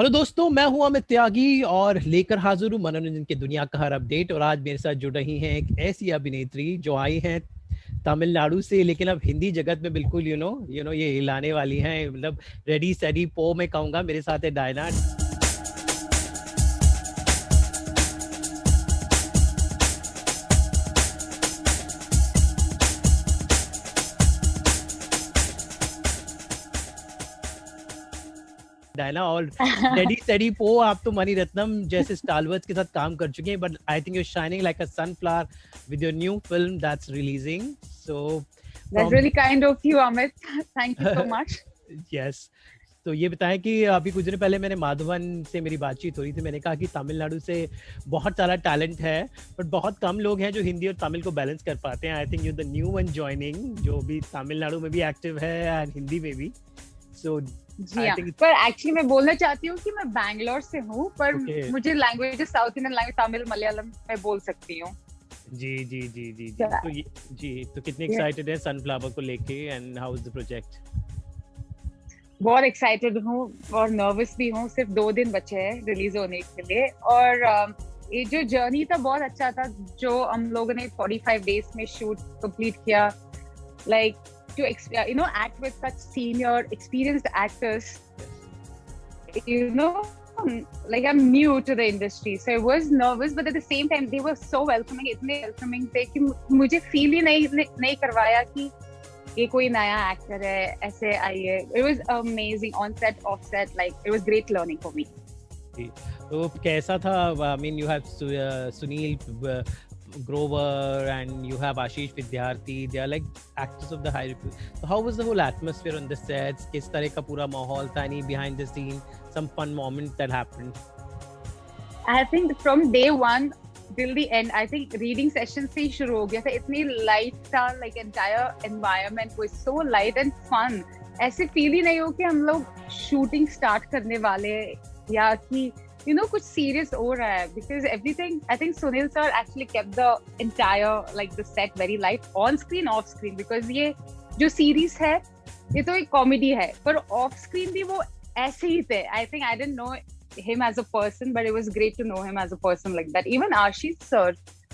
Hello दोस्तों, मैं हूं अमित त्यागी और लेकर हाजिर हूं मनोरंजन की दुनिया का हर अपडेट। और आज मेरे साथ जुड़ रही हैं एक ऐसी अभिनेत्री जो आई हैं तमिलनाडु से, लेकिन अब हिंदी जगत में बिल्कुल ये हिलाने वाली हैं। मतलब रेडी सेडी पो मैं कहूंगा। मेरे साथ है डायना। डायना और रेडी सेडी पो, आप तो मनी रत्नम जैसे स्टारवर्स के साथ काम कर चुके हैं, but I think you shining like a sunflower with your new film that's releasing. So That's really kind of you, Amit. Thank you so much. Yes. तो ये बताएं कि अभी कुछ दिन पहले मैंने माधवन से मेरी बातचीत हो रही थी। मैंने कहा कि तमिलनाडु से बहुत सारा टैलेंट है, बट बहुत कम लोग हैं जो हिंदी और तमिल को बैलेंस कर पाते हैं। I think you the new one joining, जो भी तमिलनाडु में भी एक्टिव है एंड हिंदी में भी। सो जी हाँ, पर एक्चुअली मैं बोलना चाहती हूँ कि मैं बैंगलोर से हूँ, पर मुझे language south Indian language Tamil Malayalam मैं बोल सकती हूँ। जी जी जी जी जी। तो कितने एक्साइटेड है सनफ्लावर को लेके and how is the project? बहुत एक्साइटेड हूँ और नर्वस भी हूँ। सिर्फ 2 दिन बचे हैं रिलीज होने के लिए, और ये जो जर्नी था बहुत अच्छा था। जो हम लोगों ने 45 डेज में शूट कंप्लीट किया, like to act with such senior experienced actors, like I'm new to the industry, so I was nervous, but at the same time they were so welcoming, इतने welcoming थे कि मुझे feel ही नहीं करवाया कि ये कोई नया actor है, ऐसे आइए। It was amazing on set, off set, like it was great learning for me. तो कैसा था? I mean you have Sunil Grover and you have Ashish Vidyarthi. They are like actors of the high repute. So how was the whole atmosphere on the sets? किस तरह का पूरा माहौल था? Any behind the scene, some fun moments that happened? I think from day one till the end, I think reading session से ही शुरू हो गया था। इतनी light था, like entire environment was so light and fun. ऐसे feel ही नहीं हो कि हम लोग shooting start करने वाले या कि कुछ serious हो रहा है, because everything, I think Sunil sir actually kept the entire like the set very light on screen, off screen, because ये जो series है ये तो एक comedy है, पर off screen भी वो ऐसे ही थे। I think I didn't know him as a person, but it was great to know him as a person like that. Even Ashish sir,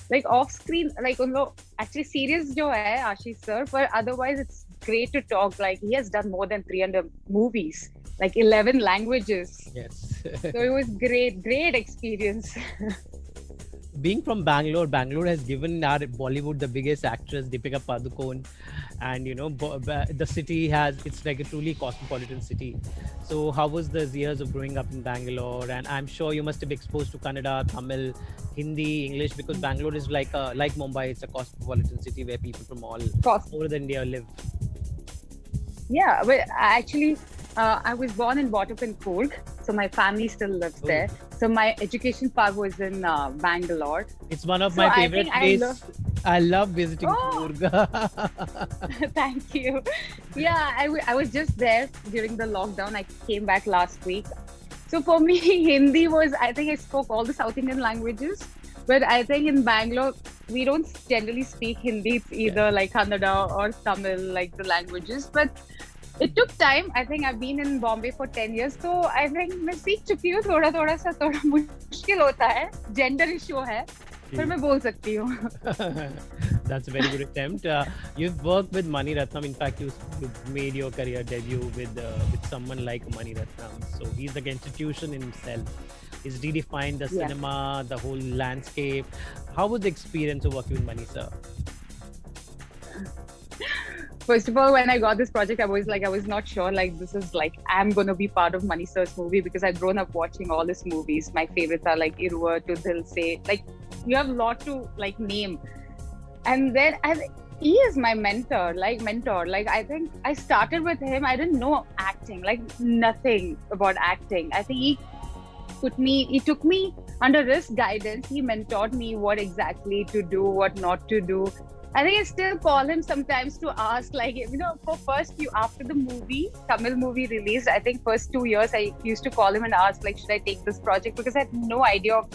like off screen, like उन लोग actually serious जो है Ashish sir, but otherwise it's great to talk. Like he has done more than 300 movies, like 11 languages. Yes. So it was great experience. Being from Bangalore has given our Bollywood the biggest actress, Deepika Padukone, and the city it's like a truly cosmopolitan city. So how was the years of growing up in Bangalore? And I'm sure you must have been exposed to Kannada, Tamil, Hindi, English, because Bangalore is like Mumbai, it's a cosmopolitan city where people from all over India live. Yeah, but actually, I was born and brought up in Coorg, so my family still lives there. So my education part was in Bangalore. It's one of my favorite places. I love visiting Coorg. Thank you. Yeah, I was just there during the lockdown. I came back last week. So for me, Hindi was, I think I spoke all the South Indian languages. But I think in Bangalore, we don't generally speak Hindi. It's either like Kannada or Tamil, like the languages. But it took time. I think I've been in Bombay for 10 years. So I think मैं सीख चुकी हूँ। थोड़ा सा थोड़ा मुश्किल होता है, gender issue है, पर मैं बोल सकती हूँ। That's a very good attempt. You've worked with Mani Ratnam. In fact, you made your career debut with someone like Mani Ratnam. So he's like an institution in himself. He's redefined the cinema, the whole landscape. How was the experience of working with Mani sir? First of all, when I got this project, I was not sure, like, this is like, I'm going to be part of Mani sir's movie, because I've grown up watching all his movies. My favorites are like Iruva to Dil Se, like, you have a lot to like name. And then he is my mentor. Like, I think I started with him. I didn't know acting, like nothing about acting. I think he took me under his guidance. He mentored me what exactly to do, what not to do. I think I still call him sometimes to ask, like, after the movie, Tamil movie released, I think first 2 years, I used to call him and ask, like, should I take this project? Because I had no idea of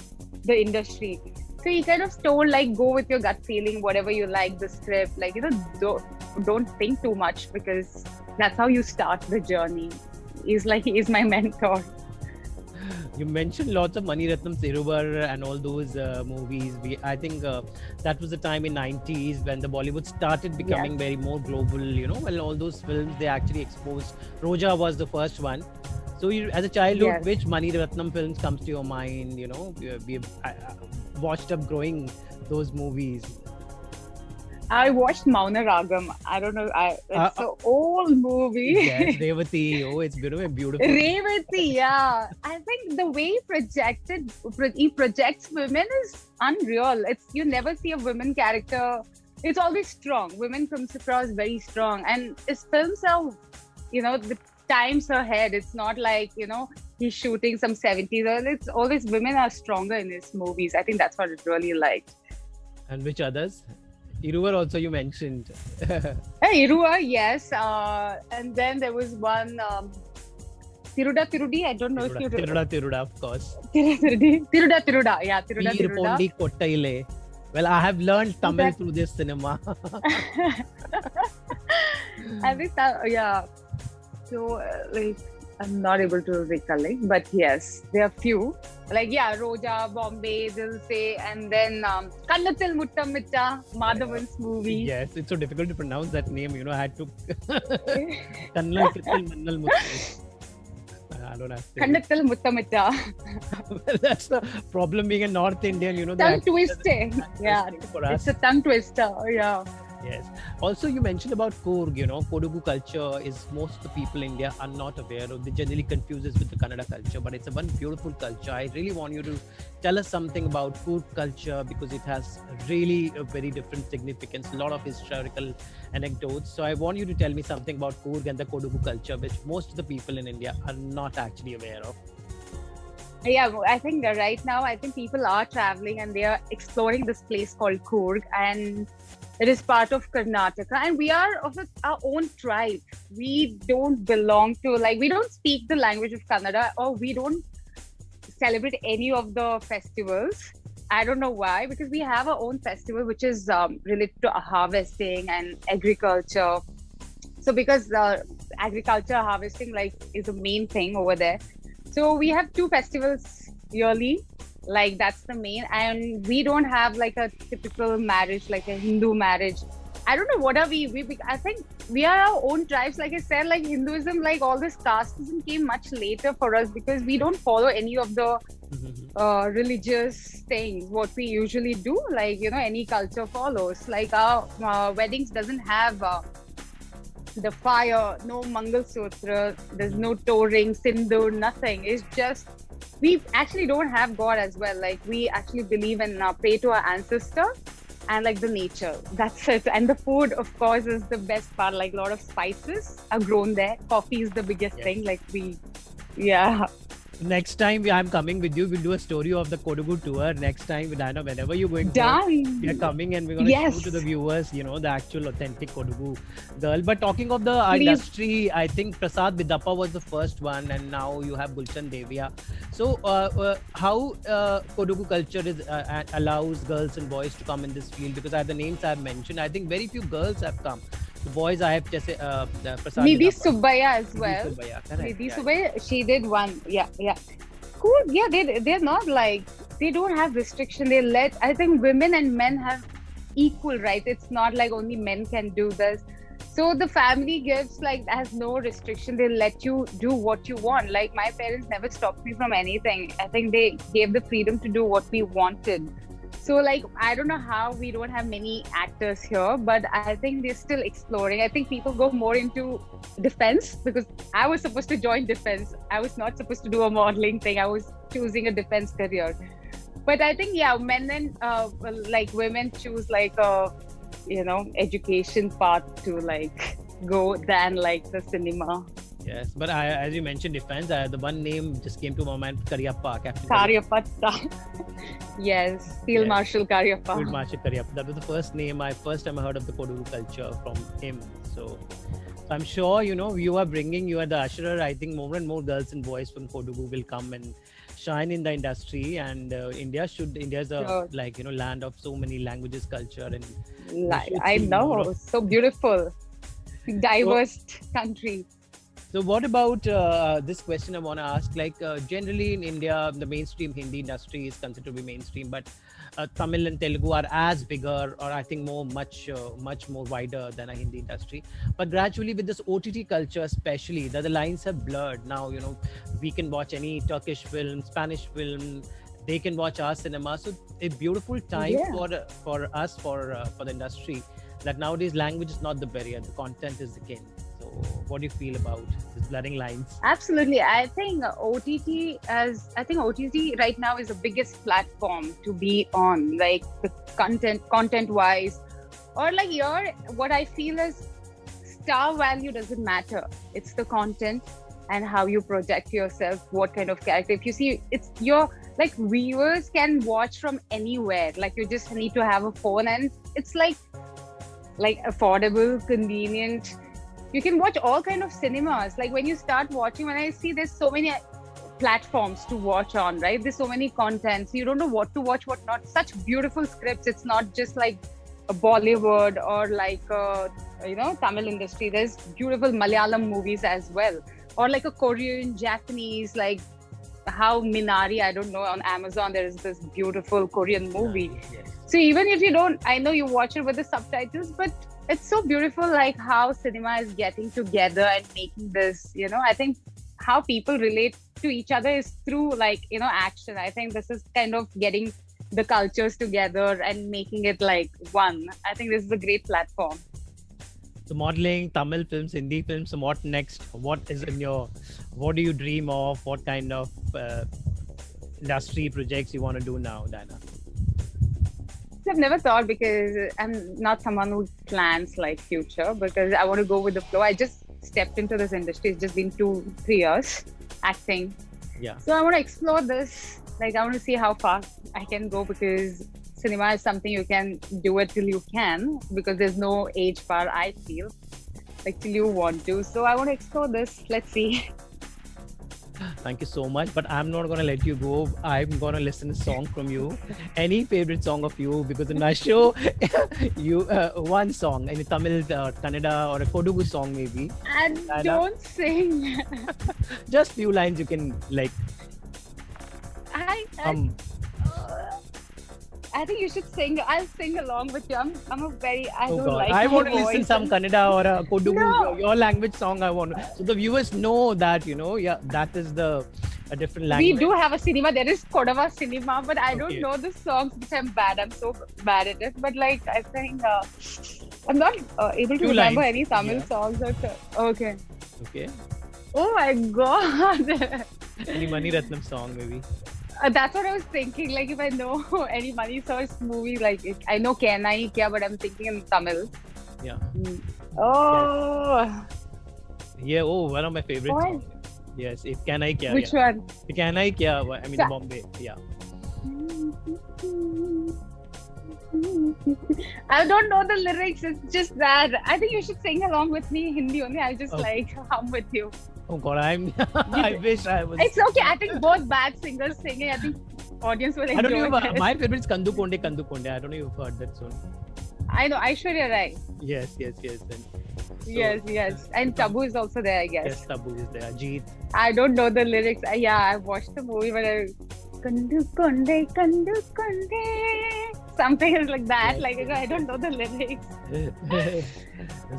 the industry. So he kind of told, like, go with your gut feeling, whatever you like, the script, like, don't think too much, because that's how you start the journey. He's my mentor. You mentioned lots of Mani Ratnam, Siruvar, and all those movies. I think that was the time in '90s when the Bollywood started becoming very more global. Well, all those films they actually exposed. Roja was the first one. So, as a childhood, Yes. which Mani Ratnam films comes to your mind? We watched up growing those movies. I watched Mauna Ragam. I don't know. Uh, It's an old movie. yes, Revati. Oh, it's beautiful, beautiful. Revati, yeah. I think the way he projects women is unreal. You never see a woman character. It's always strong. Women comes across very strong, and his films are, the times ahead. It's not like he's shooting some 70s. Or it's always women are stronger in his movies. I think that's what it really liked. And which others? Iruvar also you mentioned. Irua, yes. And then there was one Tiruda Tirudi. I don't know if you Tiruda, of course. Tiruda. Yeah, Tiruda Veer Tiruda. Pondi Kottaile. Well, I have learned Tamil That- through this cinema. I think that, yeah. So, I'm not able to recollect, but yes, there are few. Like, yeah, Roja, Bombay, Dil Se, and then Kannathil Muttamitta, Madhavan's movie. Yes, it's so difficult to pronounce that name. I had to. Kannal Kittal Mannal Muttu. I don't have to. Kannathil Muttamitta. Well, that's the problem being a North Indian, the Tongue accent is twisting. Yeah, twisting for us. it's a tongue twister. Yeah. Yes. Also, you mentioned about Coorg, Kodugu culture is most of the people in India are not aware of. They generally confuse this with the Kannada culture, but it's a one beautiful culture. I really want you to tell us something about Coorg culture because it has really a very different significance, a lot of historical anecdotes. So I want you to tell me something about Coorg and the Kodugu culture, which most of the people in India are not actually aware of. Yeah, I think right now, I think people are traveling and they are exploring this place called Coorg, and it is part of Karnataka. And we are of our own tribe. We don't belong to, we don't speak the language of Kannada, or we don't celebrate any of the festivals. I don't know why, because we have our own festival which is related to harvesting and agriculture. So because agriculture harvesting is the main thing over there. So we have two festivals yearly, that's the main, and we don't have a typical marriage, like a Hindu marriage. I don't know what are we I think we are our own tribes. Like I said, Hinduism, all this casteism came much later for us because we don't follow any of the religious things what we usually do. Any culture follows. Our weddings doesn't have the fire, no Mangal Sutra, there's no toe ring, sindoor, nothing. It's just, we actually don't have God as well. We actually believe in pray to our ancestor and the nature. That's it. And the food, of course, is the best part. A lot of spices are grown there. Coffee is the biggest thing. Yeah. Next time I'm coming with you, we'll do a story of the Kodugu tour. Next time, Diana, whenever you're going, Done. we are coming and we're going to show to the viewers, the actual authentic Kodugu girl. But talking of the industry, I think Prasad Bidappa was the first one, and now you have Gulshan Devia. So, how Kodugu culture allows girls and boys to come in this field? Because the names I've mentioned, I think very few girls have come. The boys I have just Prasad Nidhi Bidappa. Subbaiah as well. Nidhi Subbaiah, she did one. Yeah. Cool. Yeah, they're not they don't have restriction. I think women and men have equal rights. It's not only men can do this. So the family gives has no restriction. They let you do what you want. My parents never stopped me from anything. I think they gave the freedom to do what we wanted. So I don't know how we don't have many actors here, but I think they're still exploring. I think people go more into defense because I was supposed to join defense. I was not supposed to do a modeling thing. I was choosing a defense career. But I think, yeah, men and women choose a, education path to go than the cinema. Yes, but as you mentioned defense, the one name just came to my mind, Cariappa, Captain Cariappa. Yes, Field Marshal Cariappa. Field Marshal Cariappa. That was the first time I heard of the Kodugu culture from him. So I'm sure, you are the usherer. I think more and more girls and boys from Kodugu will come and shine in the industry, and India's a land of so many languages, culture, and I know, so beautiful, diverse country. So what about this question I want to ask? Like generally in India, the mainstream Hindi industry is considered to be mainstream, but Tamil and Telugu are as bigger, or I think much more wider than a Hindi industry. But gradually, with this OTT culture, especially, the lines have blurred. Now, we can watch any Turkish film, Spanish film. They can watch our cinema. So a beautiful time for us for the industry. That nowadays language is not the barrier, the content is the king. So what do you feel about these blurring lines? Absolutely. I think OTT right now is the biggest platform to be on, like the content wise, or like what I feel is star value doesn't matter. It's the content and how you project yourself, what kind of character. If you see, it's your like viewers can watch from anywhere. Like you just need to have a phone, and it's like affordable, convenient. You can watch all kind of cinemas. Like when you start watching, when I see there's so many platforms to watch on, right? There's so many contents. You don't know what to watch, what not. Such beautiful scripts. It's not just like a Bollywood or like Tamil industry. There's beautiful Malayalam movies as well, or like a Korean, Japanese, like how Minari. I don't know, on Amazon there is this beautiful Korean movie. Yes. So even if you don't, I know you watch it with the subtitles, but it's so beautiful, like how cinema is getting together and making this, I think how people relate to each other is through action. I think this is kind of getting the cultures together and making it like one. I think this is a great platform. So modeling, Tamil films, Hindi films, so what next? What do you dream of? What kind of industry projects you want to do now, Diana? I've never thought, because I'm not someone who plans like future, because I want to go with the flow. I just stepped into this industry. It's just been 2-3 years acting. Yeah. So I want to explore this. Like I want to see how far I can go, because cinema is something you can do it till you can, because there's no age bar, I feel. Like till you want to. So I want to explore this. Let's see. Thank you so much, but I'm not gonna let you go. I'm gonna listen a song from you. Any favorite song of you? Because in my show, you one song, any Tamil, Kannada, or a Kodugu song maybe. And don't sing. Just few lines you can like. I think you should sing. I'll sing along with you. I'm a very. I don't God. like. I want to my listen voice. some Kannada or a Kodugu, No. your language song. I want so the viewers know that that is a different language. We do have a cinema. There is Kodava cinema, but I don't Okay. know the songs, which I'm bad. I'm so bad at it. But like, I think I'm not able to Few remember lines, any Tamil yeah. songs. Okay. Okay. Oh my God. Any Mani Ratnam song maybe. That's what I was thinking. Like, if I know any Money Source movie, like I know Kenai Kya, but I'm thinking in Tamil. Yeah. Oh. Yeah. Oh, one of my favorite What? songs. Yes. If Can I Kya. Which Yeah. one? If Can I Kya. I mean Bombay. Yeah. I don't know the lyrics. It's just that. I think you should sing along with me Hindi only. I'll just Okay. hum with you. Oh God, I wish I was. It's okay. I think both bad singers singing. I think audience will enjoy. I don't know. it. My favorite is Kandu Konde. I don't know if you've heard that song. I know. Aishwarya Rai. Yes. And so, Yes. And Tabu is also there, I guess. Yes, Tabu is there. Jeet. I don't know the lyrics. Yeah, I watched the movie, but Kandu Konde. Something is like that. Yes. I don't know the lyrics.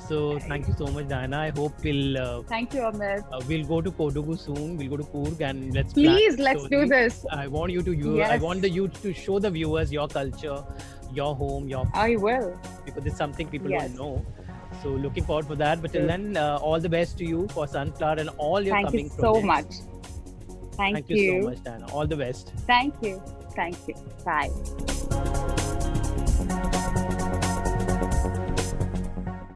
So thank you so much, Diana. I hope Thank you, Amit. we'll go to Kodugu soon. We'll go to Coorg and let's. Please, plan let's the do story. this. I want you to I Yes. want the youth to show the viewers your culture, your home, I will. because it's something people Yes. don't know. So looking forward for that. But till Sure. then, all the best to you for Sunflower and all your Thank coming you so projects. much. Thank Thank you so much, Diana. All the best. Thank you. Bye.